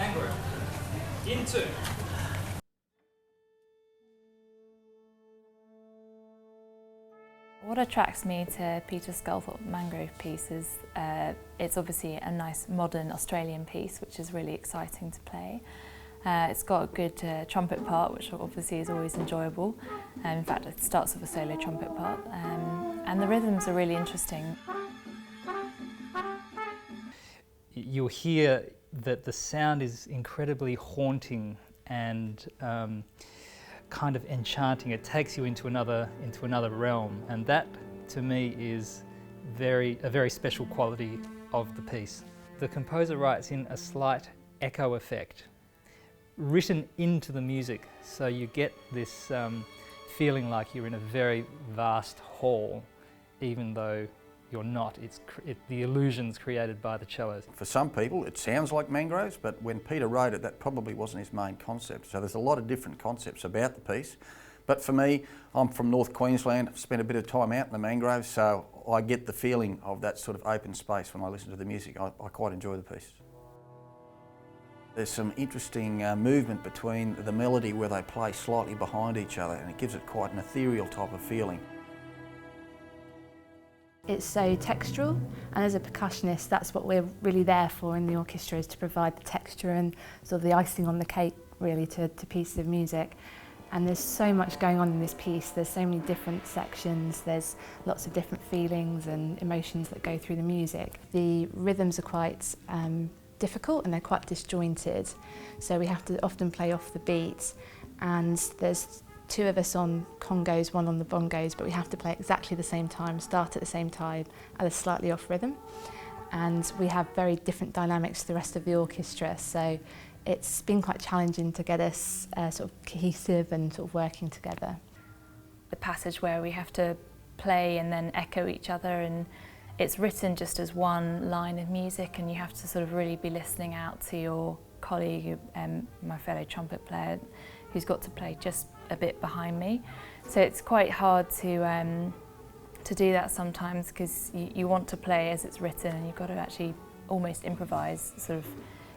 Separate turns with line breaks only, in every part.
Mangrove. Into.
What attracts me to Peter Sculthorpe's Mangrove piece is it's obviously a nice modern Australian piece, which is really exciting to play. It's got a good trumpet part, which obviously is always enjoyable. In fact, it starts with a solo trumpet part. And the rhythms are really interesting.
You'll hear that the sound is incredibly haunting and kind of enchanting. It takes you into another realm, and that to me is a very special quality of the piece. The composer writes in a slight echo effect written into the music, so you get this feeling like you're in a very vast hall, even though you're not. The illusion's created by the cellos.
For some people it sounds like Mangroves, but when Peter wrote it, that probably wasn't his main concept. So there's a lot of different concepts about the piece. But for me, I'm from North Queensland, I've spent a bit of time out in the Mangroves, so I get the feeling of that sort of open space when I listen to the music. I quite enjoy the piece. There's some interesting movement between the melody where they play slightly behind each other, and it gives it quite an ethereal type of feeling.
It's so textural, and as a percussionist that's what we're really there for in the orchestra, is to provide the texture and sort of the icing on the cake really to pieces of music. And there's so much going on in this piece, there's so many different sections, there's lots of different feelings and emotions that go through the music. The rhythms are quite difficult and they're quite disjointed, so we have to often play off the beat, and there's two of us on congos, one on the bongos, but we have to play exactly the same time, start at the same time, at a slightly off rhythm. And we have very different dynamics to the rest of the orchestra, so it's been quite challenging to get us sort of cohesive and sort of working together.
The passage where we have to play and then echo each other, and it's written just as one line of music, and you have to sort of really be listening out to your colleague, my fellow trumpet player, who's got to play just a bit behind me. So it's quite hard to do that sometimes, because you want to play as it's written and you've got to actually almost improvise, sort of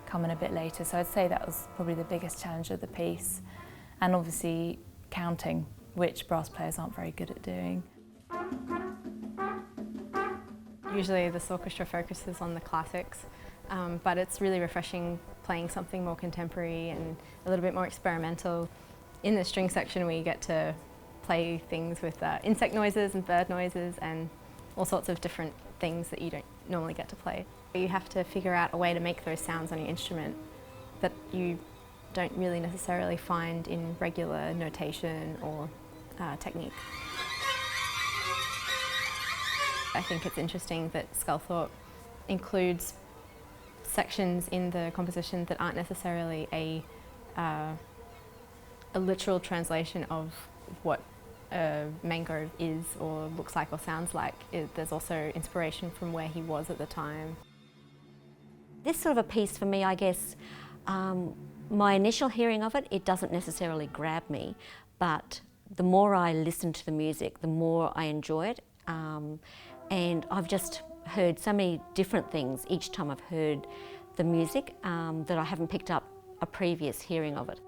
come in a bit later. So I'd say that was probably the biggest challenge of the piece. And obviously counting, which brass players aren't very good at doing.
Usually this orchestra focuses on the classics, but it's really refreshing playing something more contemporary and a little bit more experimental. In the string section we get to play things with insect noises and bird noises and all sorts of different things that you don't normally get to play. You have to figure out a way to make those sounds on your instrument that you don't really necessarily find in regular notation or technique. I think it's interesting that Sculthorpe includes sections in the composition that aren't necessarily a literal translation of what a mangrove is or looks like or sounds like. There's also inspiration from where he was at the time.
This sort of a piece for me, I guess, my initial hearing of it, it doesn't necessarily grab me, but the more I listen to the music, the more I enjoy it. And I've just heard so many different things each time I've heard the music that I haven't picked up a previous hearing of it.